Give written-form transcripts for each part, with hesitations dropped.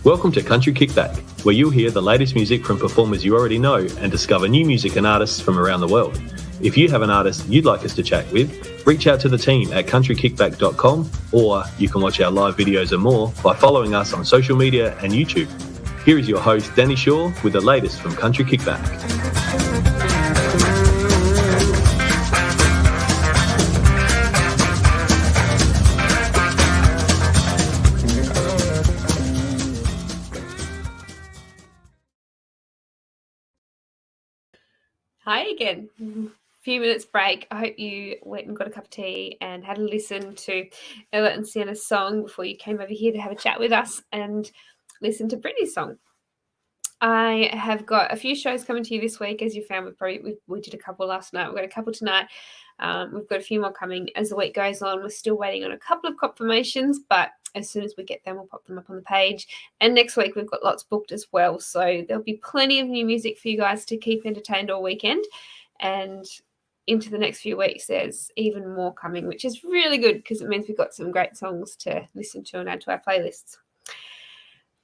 Welcome to Country Kickback, where you'll hear the latest music from performers you already know and discover new music and artists from around the world. If you have an artist you'd like us to chat with, reach out to the team at countrykickback.com, or you can watch our live videos and more by following us on social media and YouTube. Here is your host, Danni Shaw, with the latest from Country Kickback. Hi again. Few minutes break. I hope you went and got a cup of tea and had a listen to Ella and Sienna's song before you came over here to have a chat with us and listen to Brittany's song. I have got a few shows coming to you this week. As you found, we did a couple last night. We've got a couple tonight. We've got a few more coming as the week goes on. We're still waiting on a couple of confirmations, but as soon as we get them, we'll pop them up on the page. And next week, we've got lots booked as well. So there'll be plenty of new music for you guys to keep entertained all weekend. And into the next few weeks, there's even more coming, which is really good because it means we've got some great songs to listen to and add to our playlists.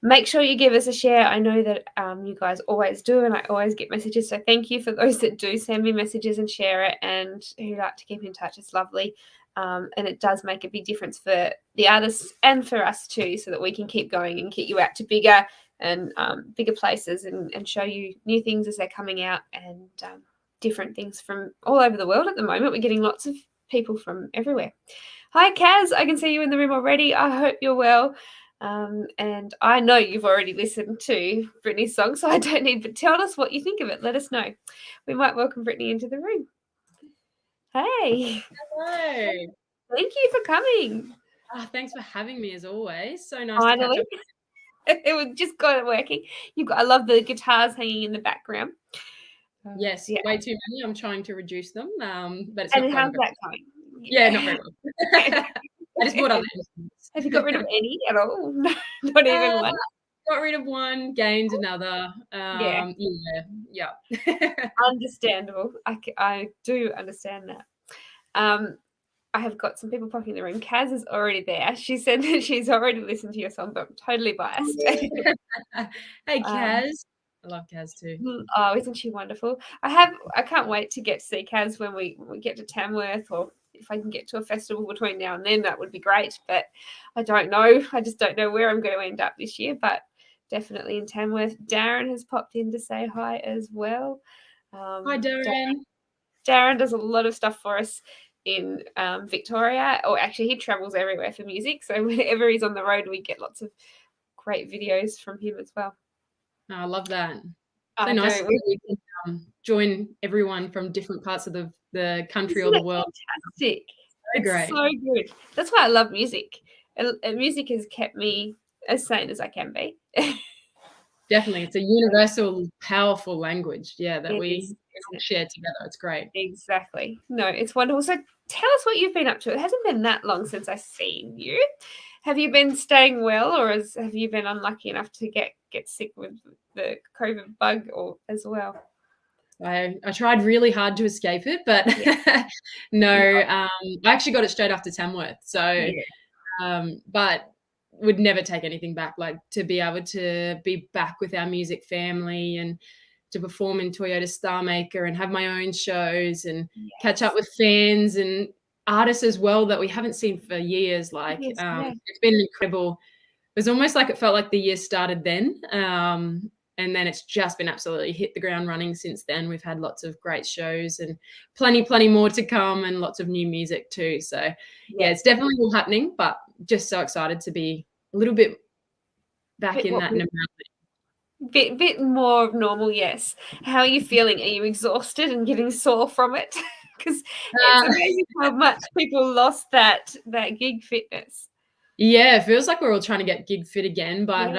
Make sure you give us a share. I know that you guys always do, and I always get messages. So thank you for those that do send me messages and share it and who like to keep in touch. It's lovely. And it does make a big difference for the artists and for us too, so that we can keep going and get you out to bigger and bigger places and show you new things as they're coming out and different things from all over the world at the moment. We're getting lots of people from everywhere. Hi, Kaz. I can see you in the room already. I hope you're well. And I know you've already listened to Brittany's song, so I don't need to tell us what you think of it. Let us know. We might welcome Brittany into the room. Hey. Hello. Thank you for coming. Oh, thanks for having me as always. So nice Finally. to catch up. It just got it working. I love the guitars hanging in the background. Yes, yeah. Way too many. I'm trying to reduce them. But it's and how's that going? Yeah, not very well. I just bought other instruments. Have you got rid of any at all? Not even one? Got rid of one, gained another. Yeah. Understandable. I do understand that. I have got some people popping in the room. Kaz is already there. She said that she's already listened to your song, but I'm totally biased. Hey, Kaz. I love Kaz too. Oh, isn't she wonderful? I can't wait to get to see Kaz when we get to Tamworth, or if I can get to a festival between now and then, that would be great. But I don't know. I just don't know where I'm going to end up this year, but definitely in Tamworth. Darren has popped in to say hi as well. Hi, Darren. Darren does a lot of stuff for us in Victoria, or actually he travels everywhere for music. So whenever he's on the road, we get lots of great videos from him as well. Oh, I love that. So nice we can join everyone from different parts of the country or the world. Fantastic. So great. So good. That's why I love music. And music has kept me as sane as I can be. Definitely. It's a universal, powerful language, that we share together. It's great. Exactly. No, it's wonderful. So tell us what you've been up to. It hasn't been that long since I've seen you. Have you been staying well, or have you been unlucky enough to get sick with the COVID bug as well? I tried really hard to escape it, but no. I actually got it straight after Tamworth. So, but would never take anything back. Like to be able to be back with our music family and to perform in Toyota Star Maker and have my own shows and catch up with fans and artists as well that we haven't seen for years. Like it's been incredible. It was almost like it felt like the year started then. And then it's just been absolutely hit the ground running since then. We've had lots of great shows and plenty more to come and lots of new music too. So it's definitely all happening, but just so excited to be a little bit back in that normality. Bit more normal, yes. How are you feeling? Are you exhausted and getting sore from it? Because it's amazing how much people lost that gig fitness. Yeah, it feels like we're all trying to get gig fit again, but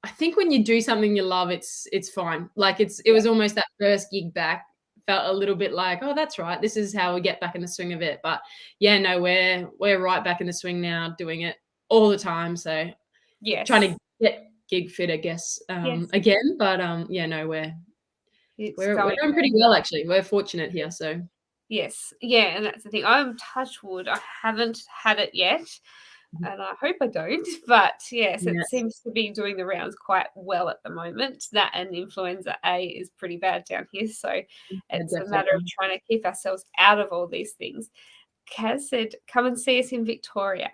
I think when you do something you love, it's fine. Like it was almost that first gig back felt a little bit like, oh, that's right. This is how we get back in the swing of it. But no, we're right back in the swing now, doing it all the time. So trying to get gig fit, I guess, again. But no, we're doing pretty well actually. We're fortunate here. So yes, and that's the thing. I'm touch wood. I haven't had it yet. and I hope I don't. But yes, it Yes, seems to be doing the rounds quite well at the moment. That and influenza A is pretty bad down here, so yeah, it's a matter of definitely. trying to keep ourselves out of all these things. Kaz said, "Come and see us in Victoria."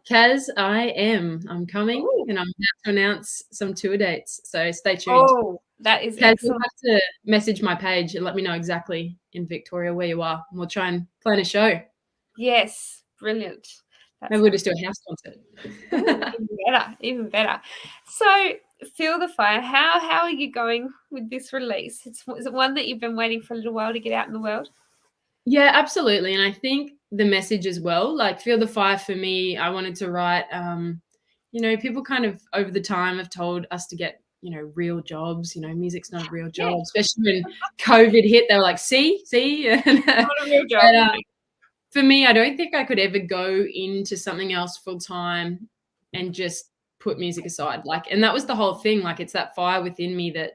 Kaz, I'm coming, Ooh. and I'm about to announce some tour dates, so stay tuned. Oh, that is Kaz, you'll excellent. have to message my page and let me know exactly in Victoria where you are, and we'll try and plan a show. Yes, brilliant. That Maybe we'll sounds just do a house concert. Ooh, even better, even better. So, Feel the Fire, how are you going with this release? Is it one that you've been waiting for a little while to get out in the world? Yeah, absolutely, and I think the message as well, like Feel the Fire for me, I wanted to write, people kind of over the time have told us to get, real jobs, music's not a real Yeah, job, especially when COVID hit, they were like, see, and, not a real job. but, for me, I don't think I could ever go into something else full time and just put music aside. And that was the whole thing. Like, it's that fire within me that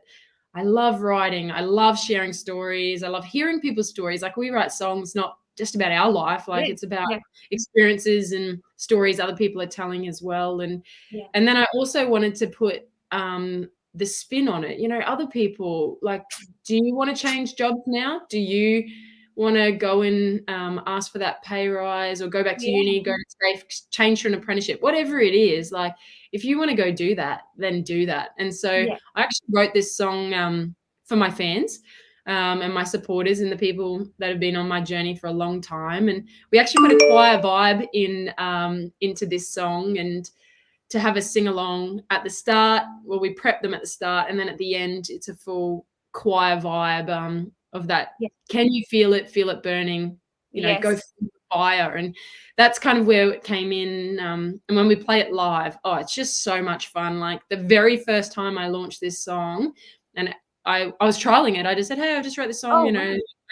I love writing. I love sharing stories. I love hearing people's stories. Like, we write songs not just about our life. Like, Yeah, it's about yeah, experiences and stories other people are telling as well. And yeah. and then I also wanted to put the spin on it. Other people, like, do you want to change jobs now? Do you want to go and ask for that pay rise or go back to Yeah, uni, go to TAFE, change for an apprenticeship, whatever it is, like if you want to go do that, then do that. And so yeah, I actually wrote this song for my fans and my supporters and the people that have been on my journey for a long time. And we actually put a choir vibe into this song, and to have a sing along at the start. Well, we prep them at the start, and then at the end, it's a full choir vibe of that. yeah. Can you feel it? Feel it burning. Go Yes. through the fire, and that's kind of where it came in. And when we play it live, it's just so much fun. Like the very first time I launched this song, and I was trialing it. I just said, "Hey, I just wrote this song." Oh, I wow.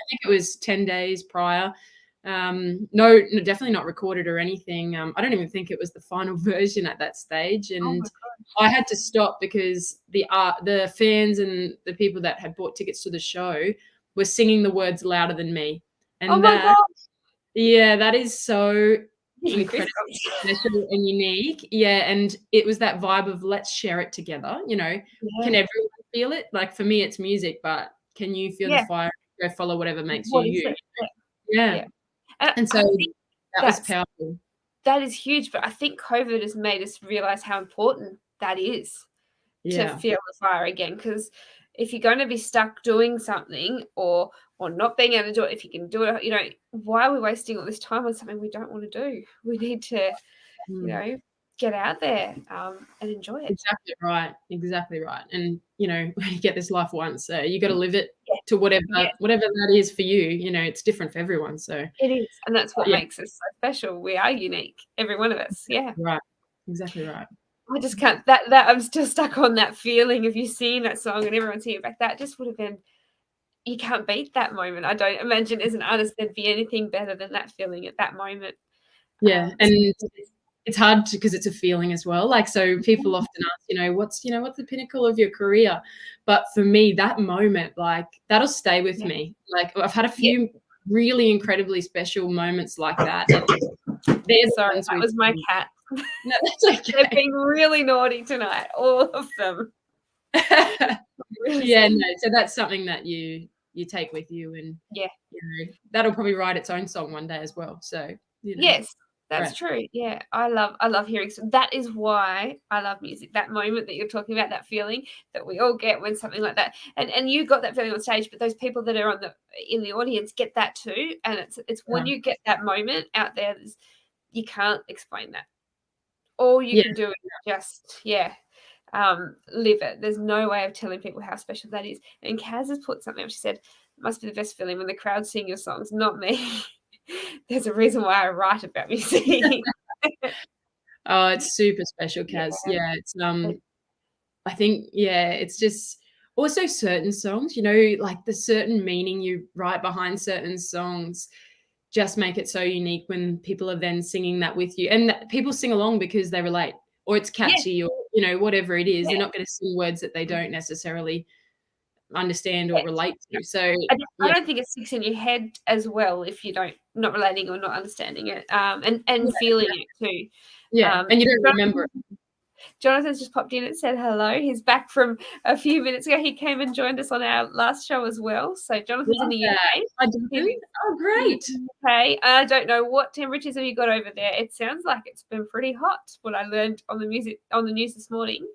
think it was 10 days prior. No, definitely not recorded or anything. I don't even think it was the final version at that stage, Oh my and gosh. I had to stop because the fans and the people that had bought tickets to the show were singing the words louder than me, Oh and my gosh. that is so Even incredibly goosebumps. special and unique. Yeah, and it was that vibe of let's share it together. Can Yeah, everyone feel it? Like for me, it's music, but can you feel the yeah. fire? Go follow whatever makes you What is you. it? Yeah, Yeah, yeah. And and so I think that was that's powerful. that is huge, but I think COVID has made us realize how important that is to Yeah. feel the fire again. Because if you're going to be stuck doing something or not being able to do it, if you can do it, why are we wasting all this time on something we don't want to do? We need to, you Mm. know, get out there and enjoy it. Exactly right. Exactly right. And, you get this life once, so you gotta live it Yeah, to whatever yeah, whatever that is for you. It's different for everyone. So, it is, and that's what yeah, makes us so special. We are unique, every one of us. Yeah. right. Exactly right. I just can't that I'm still stuck on that feeling of you seeing that song and everyone singing it back. That just would have been you can't beat that moment. I don't imagine as an artist there'd be anything better than that feeling at that moment. Yeah, So and it's hard because it's a feeling as well. Like, so people often ask, what's the pinnacle of your career? But for me, that moment, like, that'll stay with yeah, me. Like, I've had a yeah. few really incredibly special moments like that, and they're the Sorry, ones that with was my cat. No, that's They've okay. been really naughty tonight, all of them. Really Yeah, no, so that's something that you take with you, and, yeah. that'll probably write its own song one day as well. So, Yes, that's right. true. Yeah, I love hearing that is why I love music. That moment that you're talking about, that feeling that we all get when something like that and you got that feeling on stage, but those people that are in the audience get that too, and it's when Yeah. you get that moment out there, you can't explain that. All you Yeah. can do is just, live it. There's no way of telling people how special that is. And Kaz has put something up. She said, "It must be the best feeling when the crowd sing your songs, not me." There's a reason why I write about music. Oh, it's super special, Yeah, Kaz. Yeah, it's, it I think, yeah, it's just also certain songs, like the certain meaning you write behind certain songs just make it so unique when people are then singing that with you. And people sing along because they relate or it's yeah, catchy or, whatever it is. yeah, They're not going to sing words that they don't necessarily understand or relate to. So I don't think it sticks in your head as well if you don't not relating or not understanding it, and feeling it too. Yeah, and you don't remember it. Jonathan's just popped in and said hello. He's back from a few minutes ago. He came and joined us on our last show as well. So Jonathan's in the UK. Hi, Jonathan. Oh, great. Okay. I don't know what temperatures have you got over there. It sounds like it's been pretty hot, what I learned on the news this morning.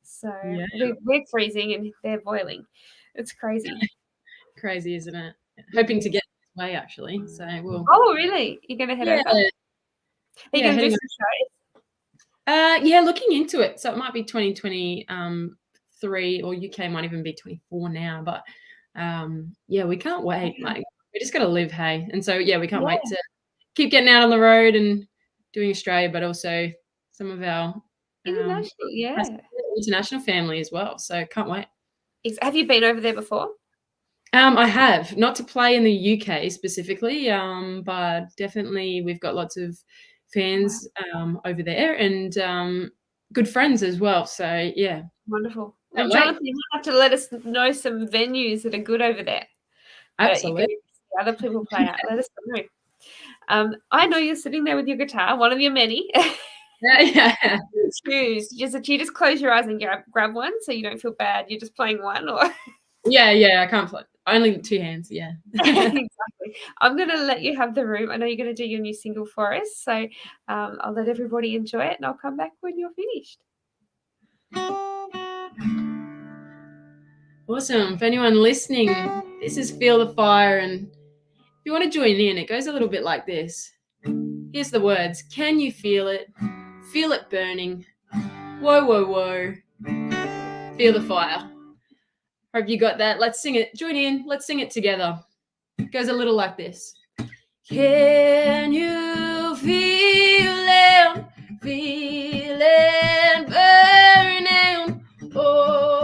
So we're freezing and they're boiling. It's crazy. Crazy, isn't it? Hoping to get this way, actually. So we'll. Oh, really? You're going to head over? Are you going to do some shows? Looking into it. So it might be 2023, or UK might even be 24 now. But we can't wait. Like, we just got to live, hey. And so we can't wait to keep getting out on the road and doing Australia, but also some of our international family as well. So can't wait. Have you been over there before? I have, not to play in the UK specifically, but definitely we've got lots of fans over there and good friends as well. So yeah, wonderful. And Jonathan, you might have to let us know some venues that are good over there. Absolutely. Other people play out. Let us know. I know you're sitting there with your guitar, one of your many. Yeah. Choose. You just close your eyes and grab one, so you don't feel bad. You're just playing one, or. Yeah. I can't play. Only two hands, yeah. Exactly. I'm going to let you have the room. I know you're going to do your new single for us, so I'll let everybody enjoy it, and I'll come back when you're finished. Awesome. For anyone listening, this is Feel the Fire, and if you want to join in, it goes a little bit like this. Here's the words. Can you feel it? Feel it burning. Whoa, whoa, whoa. Feel the fire. Hope you got that. Let's sing it. Join in. Let's sing it together. It goes a little like this. Can you feel it? Feel it burning. Oh,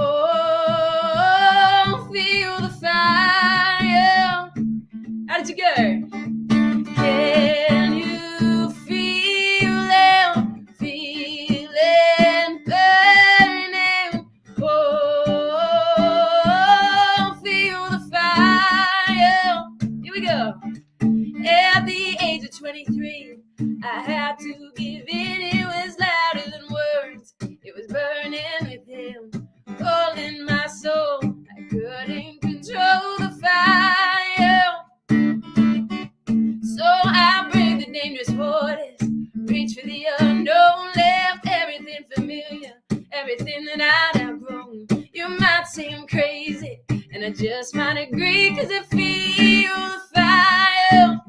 feel the fire. How did you go? Can you feel it? Feel it burning. Oh, feel the fire. Here we go. At the age of 23, I had to give in. It was louder than words. It was burning within, all in my soul. I couldn't control the fire. So I break the dangerous waters, reach for the unknown, left everything familiar, everything that I'd outgrown. You might say I'm crazy, and I just might agree, 'cause I feel the fire.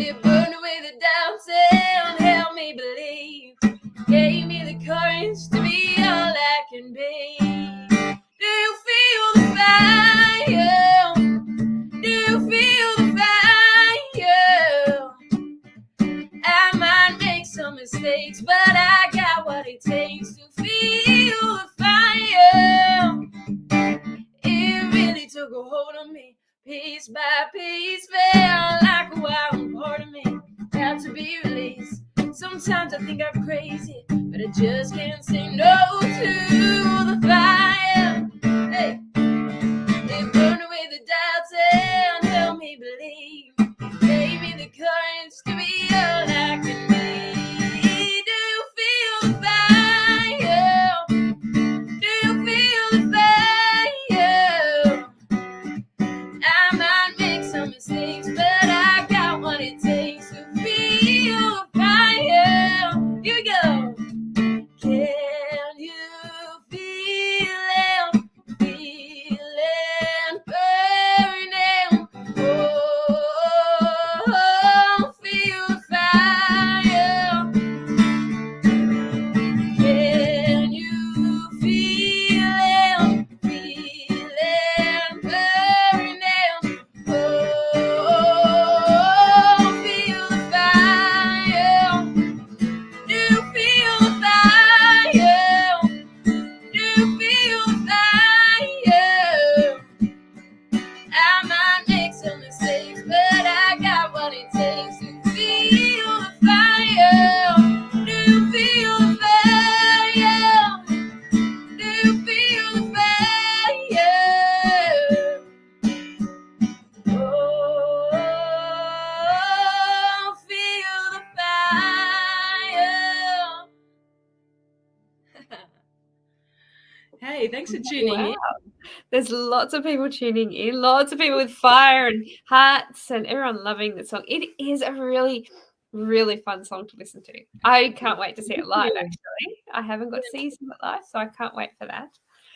It burned away the doubts and helped me believe, gave me the courage to be all I can be. Do you feel the fire? Do you feel the fire? I might make some mistakes, but I got what it takes to feel the fire. It really took a hold on me, piece by piece, felt like a wild part of me had to be released. Sometimes I think I'm crazy, but I just can't say no to the fire. Hey, it burned away the doubts and helped me believe, gave me the courage to be all I can be. Do you feel the fire? Do you feel the fire? I might make some mistakes, but I got what it takes to feel the fire. Here we go. Can you feel it? Feel it burning. Oh, feel the fire. Can you feel it? Feel it burning. Oh, feel the fire. Do you feel the fire? Do you feel the fire? I might make some mistakes, but I got what it takes to feel the fire. Do you feel the fire? Do you feel the fire? Hey, thanks for tuning in. There's lots of people tuning in, lots of people with fire and hearts, and everyone loving the song. It is a really, really fun song to listen to. I can't wait to see it live, actually. I haven't got to see it live, so I can't wait for that.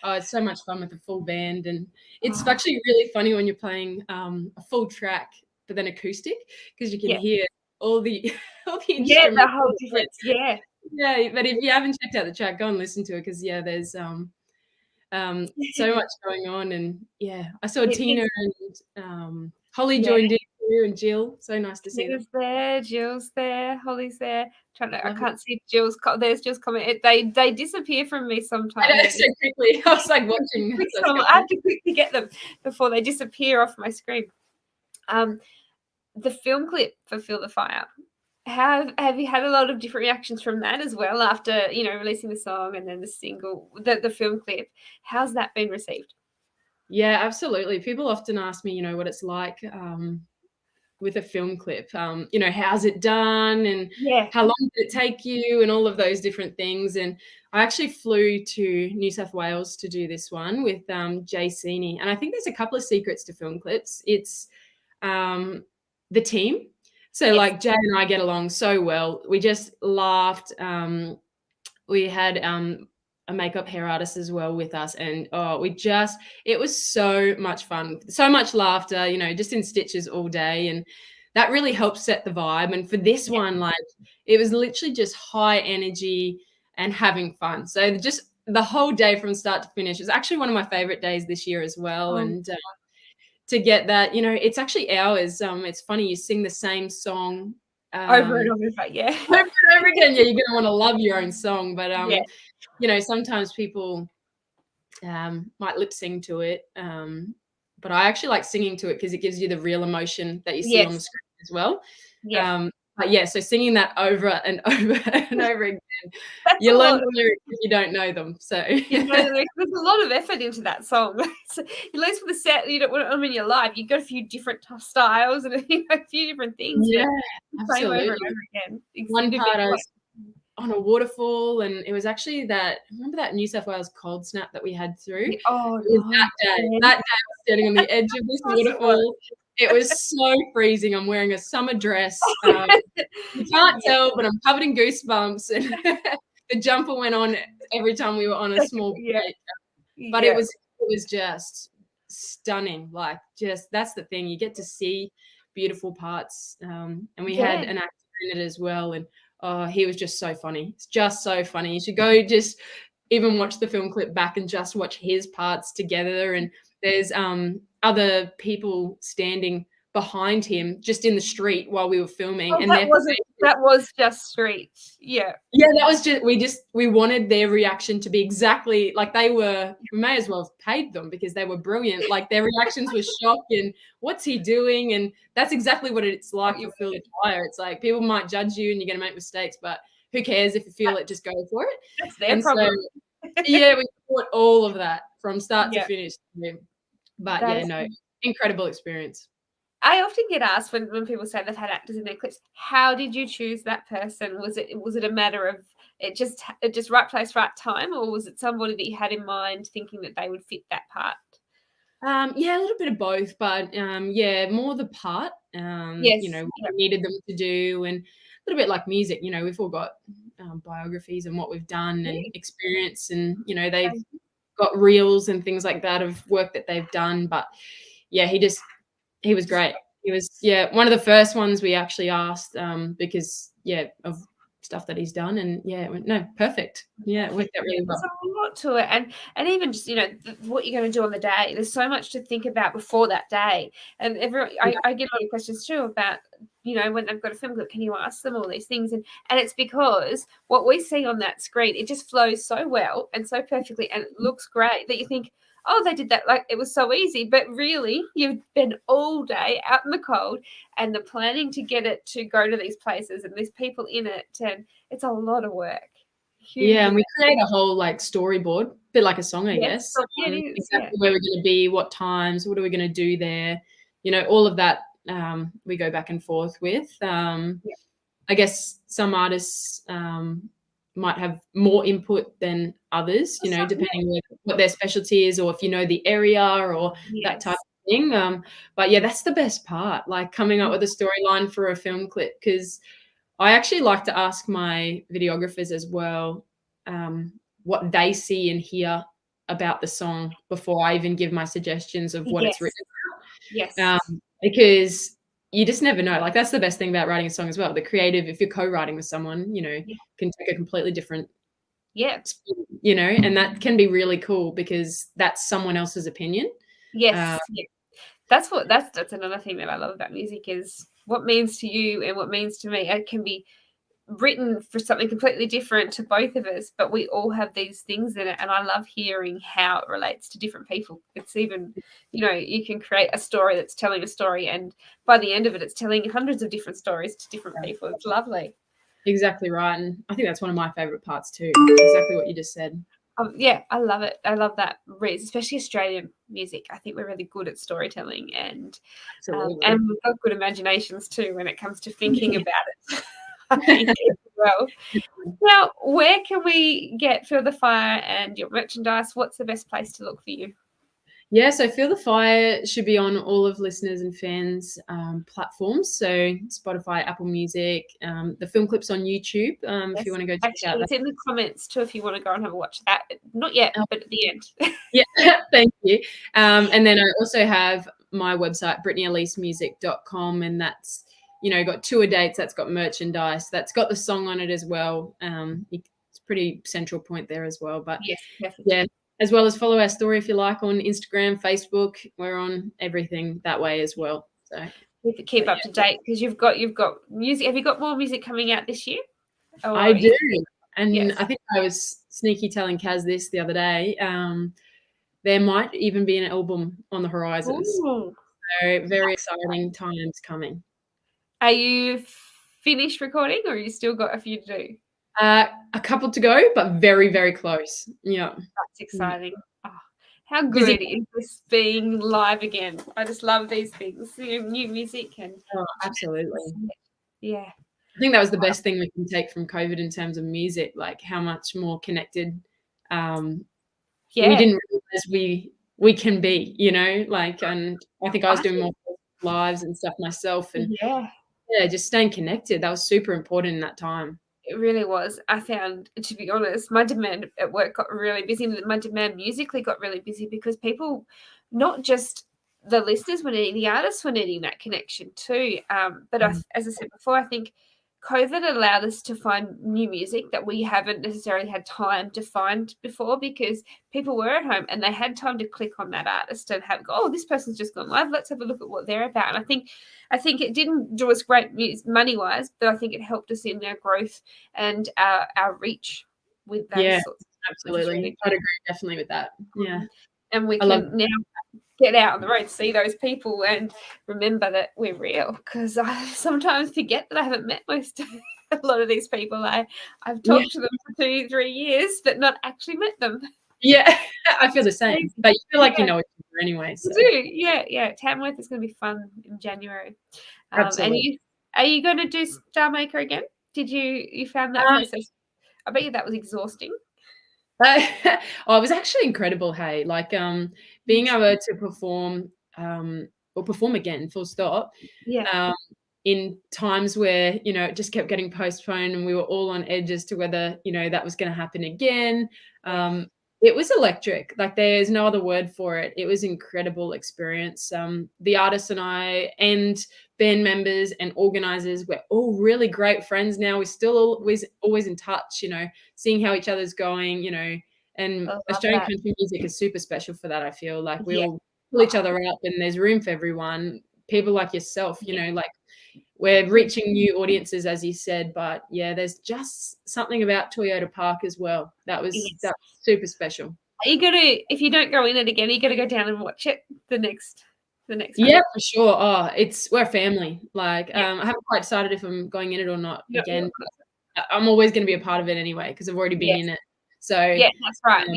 Oh, it's so much fun with the full band, and it's actually really funny when you're playing a full track, but then acoustic, because you can hear all the instruments. Yeah, the whole difference. Yeah. Yeah, but if you haven't checked out the track, go and listen to it, because there's so much going on. And I saw Tina and Holly joined in too, and Jill. So nice to see them. There, Jill's there, Holly's there. I can't see Jill's. There's Jill's comment. They disappear from me sometimes. I know, so quickly. I was like watching. I have to quickly get them before they disappear off my screen. The film clip for "Feel the Fire." Have you had a lot of different reactions from that as well after releasing the song and then the single, the film clip? How's that been received? Yeah, absolutely. People often ask me, what it's like with a film clip. How's it done, and how long did it take you, and all of those different things. And I actually flew to New South Wales to do this one with Jay Sini. And I think there's a couple of secrets to film clips. It's the team. So like Jay and I get along so well. We just laughed. We had a makeup hair artist as well with us, and it was so much fun, so much laughter, just in stitches all day, and that really helps set the vibe. And for this one, like, it was literally just high energy and having fun. So just the whole day from start to finish is actually one of my favorite days this year as well. And to get that, it's actually hours. It's funny, you sing the same song over and over, over and over again. You're gonna want to love your own song, but sometimes people might lip sing to it, but I actually like singing to it because it gives you the real emotion that you see on the screen as well. But so singing that over and over and over again, you learn the lyrics if you don't know them. So there's a lot of effort into that song. So, at least for the set, you don't want them in your live. You've got a few different styles and a few different things. Yeah, absolutely. Over and over again. One part I was on a waterfall, and it was actually remember that New South Wales cold snap that we had through? That day I was standing on the edge of this waterfall. It was so freezing. I'm wearing a summer dress. You can't tell, but I'm covered in goosebumps, and the jumper went on every time we were on a small break. But it was just stunning. Like, that's the thing. You get to see beautiful parts. And we had an actor in it as well, and he was just so funny. It's just so funny. You should go just even watch the film clip back and just watch his parts together. And there's other people standing behind him just in the street while we were filming. And that was just street. Yeah, that was we wanted their reaction to be exactly like they were. We may as well have paid them because they were brilliant. Like, their reactions were shock and what's he doing? And that's exactly what it's like for Feel the Fire. It's like, people might judge you and you're going to make mistakes, but who cares? If you feel it, just go for it. That's their problem. So, we bought all of that from start to finish. But incredible experience. I often get asked when people say they've had actors in their clips, how did you choose that person? Was it a matter of it just right place, right time, or was it somebody that you had in mind thinking that they would fit that part? A little bit of both, but more the part. What we needed them to do, and a little bit like music. We've all got biographies and what we've done and experience, and they've got reels and things like that of work that they've done. But he was great. He was one of the first ones we actually asked because of stuff that he's done, and it went, no, perfect. It worked out really well. There's a lot to it, and even just what you're going to do on the day. There's so much to think about before that day, and I get a lot of questions too about when they've got a film clip, can you ask them all these things? And it's because what we see on that screen, it just flows so well and so perfectly, and it looks great that you think, oh, they did that, like it was so easy. But really, you've been all day out in the cold, and the planning to get it to go to these places and there's people in it, and it's a lot of work. And we create a whole storyboard, a bit like a song, I guess. Exactly where we're going to be, what times, what are we going to do there, all of that. We go back and forth with. I guess some artists might have more input than others, you know, depending on what their specialty is, or if you know the area or that type of thing. But yeah, that's the best part, like coming up with a storyline for a film clip, because I actually like to ask my videographers as well what they see and hear about the song before I even give my suggestions of what it's Yes. written Yes. about. Because you just never know. Like, that's the best thing about writing a song as well. The creative, if you're co-writing with someone, you know, can take a completely different spin, you know, and that can be really cool because that's someone else's opinion. Yes. That's another thing that I love about music is what means to you and what means to me. It can be written for something completely different to both of us, but we all have these things in it, and I love hearing how it relates to different people. It's even, you know, you can create a story that's telling a story, and by the end of it, it's telling hundreds of different stories to different people. It's lovely. Exactly right, and I think that's one of my favorite parts too. Exactly what you just said. Yeah, I love it. I love that, especially Australian music. I think we're really good at storytelling, and we've got good imaginations too when it comes to thinking about it. I think as well. Now, where can we get Feel the Fire and your merchandise? What's the best place to look for you? Yeah, so Feel the Fire should be on all of listeners and fans' platforms. So Spotify, Apple Music, the film clips on YouTube. If you want to go check out that. It's in the comments too if you want to go and have a watch that. Not yet, but at the end. Yeah, thank you. And then I also have my website, BrittanyElisemusic.com, and that's, you know, got tour dates, that's got merchandise, that's got the song on it as well. It's a pretty central point there as well. But yes, definitely. Yeah, as well as follow our story if you like on Instagram, Facebook. We're on everything that way as well. So keep up to date because you've got music. Have you got more music coming out this year? I do, and I think I was sneaky telling Kaz this the other day. There might even be an album on the horizons. Ooh. So very exciting times coming. Are you finished recording, or you still got a few to do? A couple to go, but very, very close. Yeah. That's exciting. Oh, how good is this being live again? I just love these things, new music and absolutely. Yeah. I think that was the best thing we can take from COVID in terms of music, like how much more connected we didn't realize we can be, you know, like, and I think I was doing more lives and stuff myself, and just staying connected. That was super important in that time. It really was. I found, to be honest, my demand at work got really busy. My demand musically got really busy because people, not just the listeners were needing, the artists were needing that connection too. But as I said before, I think COVID allowed us to find new music that we haven't necessarily had time to find before because people were at home and they had time to click on that artist and this person's just gone live. Let's have a look at what they're about. And I think it didn't do us great money-wise, but I think it helped us in our growth and our reach with those sorts of absolutely. Really I'd agree definitely with that. Yeah. And we can now get out on the road, see those people and remember that we're real, because I sometimes forget that I haven't met a lot of these people. I've talked to them for 2-3 years, but not actually met them. Yeah, I feel the same, but you feel like you know each other anyway. So. You do, yeah. Tamworth is going to be fun in January. Absolutely. And are you going to do Star Maker again? Did you found that process? I bet you that was exhausting. It was actually incredible. Hey, like being able to perform or perform again, full stop. Yeah. In times where, you know, it just kept getting postponed and we were all on edge as to whether, you know, that was going to happen again. It was electric. Like, there's no other word for it. It was an incredible experience. The artists and I and band members and organizers, we're all really great friends now. We're still always in touch, you know, seeing how each other's going, you know, and Australian country music is super special for that. I feel like we all pull each other up and there's room for everyone. People like yourself, you know, like we're reaching new audiences, as you said, but yeah, there's just something about Toyota Park as well. That was super special. Are you gonna, if you don't go in it again, are you gonna go down and watch it the next yeah, for sure. We're a family. Like, I haven't quite decided if I'm going in it or not again. I'm always going to be a part of it anyway because I've already been in it. So yeah, that's right.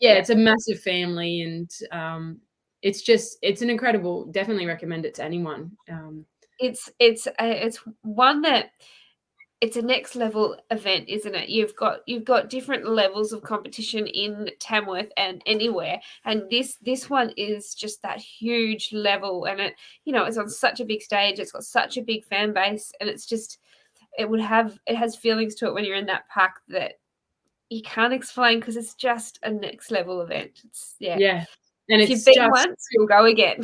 It's a massive family, and it's an incredible. Definitely recommend it to anyone. It's one that it's a next level event, isn't it? You've got different levels of competition in Tamworth and anywhere, and this one is just that huge level, and it's on such a big stage. It's got such a big fan base, and it's just it has feelings to it when you're in that park that you can't explain because it's just a next level event. Yeah, and if it's you've been just once, you'll go again.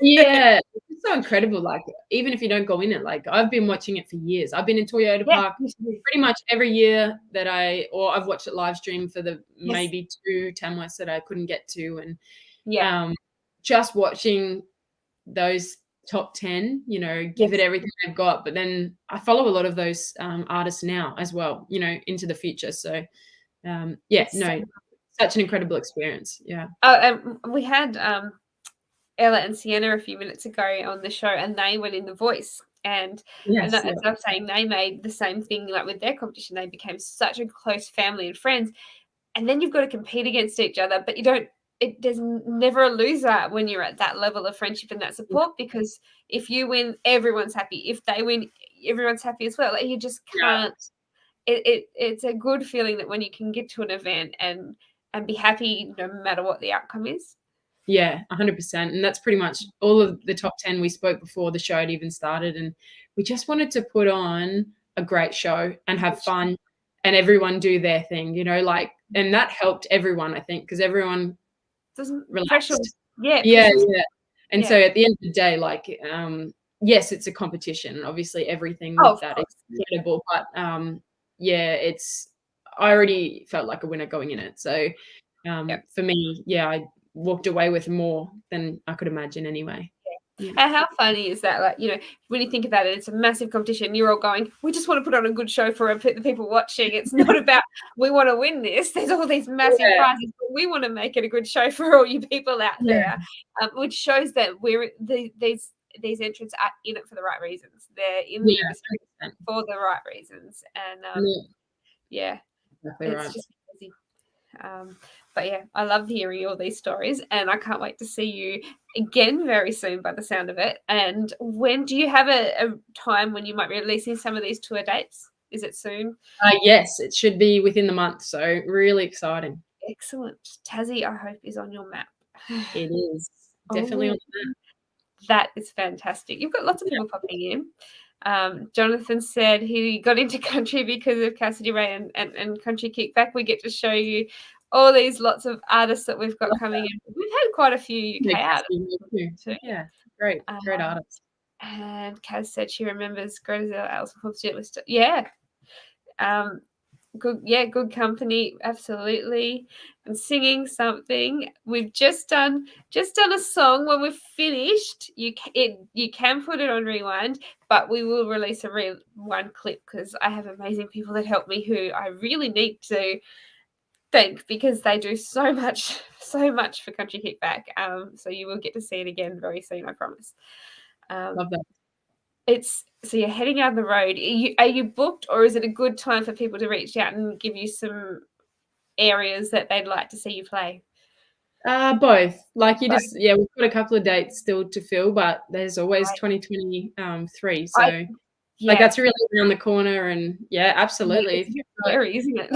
yeah, it's so incredible. Like, even if you don't go in it, like, I've been watching it for years. I've been in Toyota Yeah. Park pretty much every year that I've watched it live stream for the maybe 2 Tamworths that I couldn't get to, and just watching those top 10, give it everything they've got. But then I follow a lot of those artists now as well, into the future. So such an incredible experience. Yeah. And we had Ella and Sienna a few minutes ago on the show, and they went in The Voice. And as I was saying, they made the same thing, like with their competition. They became such a close family and friends. And then you've got to compete against each other, but there's never a loser when you're at that level of friendship and that support, because if you win, everyone's happy. If they win, everyone's happy as well. Like, you just can't. It's a good feeling that when you can get to an event and be happy no matter what the outcome is. Yeah, 100%. And that's pretty much all of the top 10 we spoke before the show had even started. And we just wanted to put on a great show and have fun and everyone do their thing, and that helped everyone, I think, because everyone relaxed. Yeah. And so at the end of the day, like, yes, it's a competition. Obviously, everything with that is incredible. But I already felt like a winner going in it. So for me, I walked away with more than I could imagine anyway. Yeah. And how funny is that? Like, when you think about it, it's a massive competition. You're all going, we just want to put on a good show for the people watching. It's not about, we want to win this. There's all these massive prizes, but we want to make it a good show for all you people out there, which shows that these entrants are in it for the right reasons. They're in the industry for the right reasons. And exactly it's just crazy. But I love hearing all these stories, and I can't wait to see you again very soon by the sound of it. And when do you have a time when you might be releasing some of these tour dates? Is it soon? Yes, it should be within the month. So really exciting. Excellent. Tassie, I hope, is on your map. It is definitely on the map. That is fantastic. You've got lots of people popping in. Jonathan said he got into country because of Cassidy Ray and Country Kickback. We get to show you all these lots of artists that we've got coming in. We've had quite a few UK artists too. Yeah, great artists. And Kaz said she remembers Greta Alison Stewart was good company, absolutely. And singing something. We've just done a song. When we've finished, you can put it on rewind, but we will release a rewind clip because I have amazing people that help me who I really need to thank, because they do so much for Country Kickback. So you will get to see it again very soon, I promise. Love that. So you're heading out on the road. Are you booked, or is it a good time for people to reach out and give you some areas that they'd like to see you play? Both. Like, we've got a couple of dates still to fill, but there's always 2023. So that's really around the corner, and absolutely. It's scary, isn't it?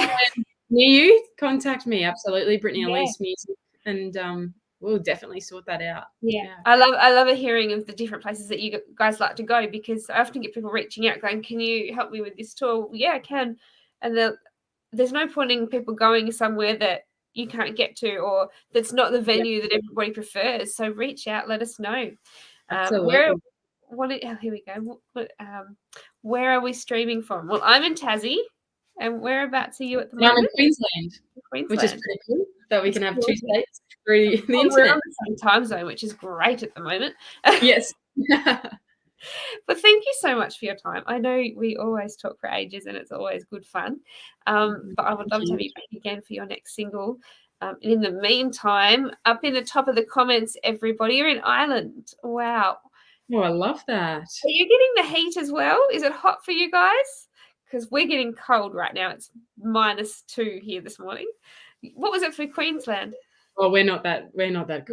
Near you, contact me. Absolutely, Brittany Elise Music, and we'll definitely sort that out. Yeah. I love hearing of the different places that you guys like to go, because I often get people reaching out going, can you help me with this tour? Yeah, I can. And there's no point in people going somewhere that you can't get to, or that's not the venue that everybody prefers. So reach out, let us know. Absolutely. Here we go. Where are we streaming from? Well, I'm in Tassie. And whereabouts are you at the moment? I'm in Queensland, which is pretty cool that we can have 2 states through the internet. We're on the same time zone, which is great at the moment. Yes. But thank you so much for your time. I know we always talk for ages and it's always good fun. But I would love to have you back again for your next single. And in the meantime, up in the top of the comments, everybody, you're in Ireland. Wow. Oh, I love that. Are you getting the heat as well? Is it hot for you guys? Because we're getting cold right now. It's -2 here this morning. What was it for Queensland? Well, we're not that cold. Not that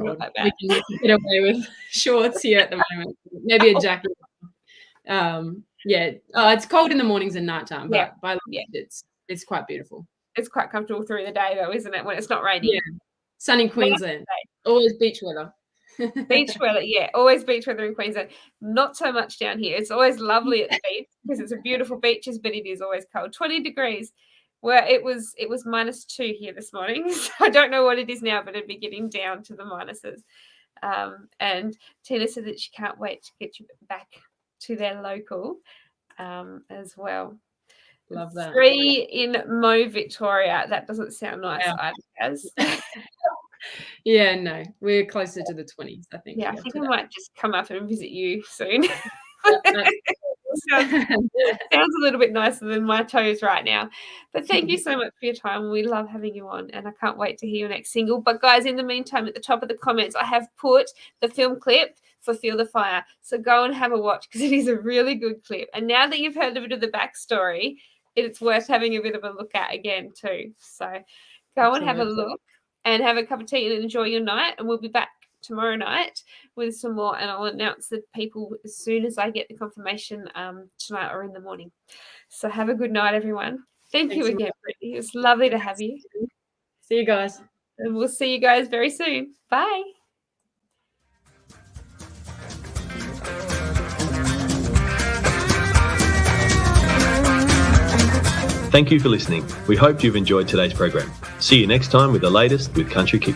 we can get away with shorts here at the moment. Maybe a jacket. It's cold in the mornings and nighttime, but by lunch it's quite beautiful. It's quite comfortable through the day though, isn't it, when it's not raining? Yeah. Sunny Queensland. Always beach weather. Beach weather, always beach weather in Queensland. Not so much down here. It's always lovely at the beach because it's a beautiful beaches, but it is always cold. 20 degrees. Where it was -2 here this morning. So I don't know what it is now, but it'd be getting down to the minuses. And Tina said that she can't wait to get you back to their local as well. Love that. 3 in Mo, Victoria. That doesn't sound nice either, Kaz. Yeah, no, we're closer to the 20s, I think. Yeah, I think I might just come up and visit you soon. Sounds a little bit nicer than my toes right now. But thank you so much for your time. We love having you on, and I can't wait to hear your next single. But guys, in the meantime, at the top of the comments, I have put the film clip for Feel the Fire. So go and have a watch because it is a really good clip. And now that you've heard a bit of the backstory, it's worth having a bit of a look at again too. So go and have a look and have a cup of tea and enjoy your night. And we'll be back tomorrow night with some more, and I'll announce the people as soon as I get the confirmation tonight or in the morning. So have a good night, everyone. Thanks you again, Brittany. It was lovely to have you. See you guys. And we'll see you guys very soon. Bye. Thank you for listening. We hope you've enjoyed today's program. See you next time with the latest with Country Kickback.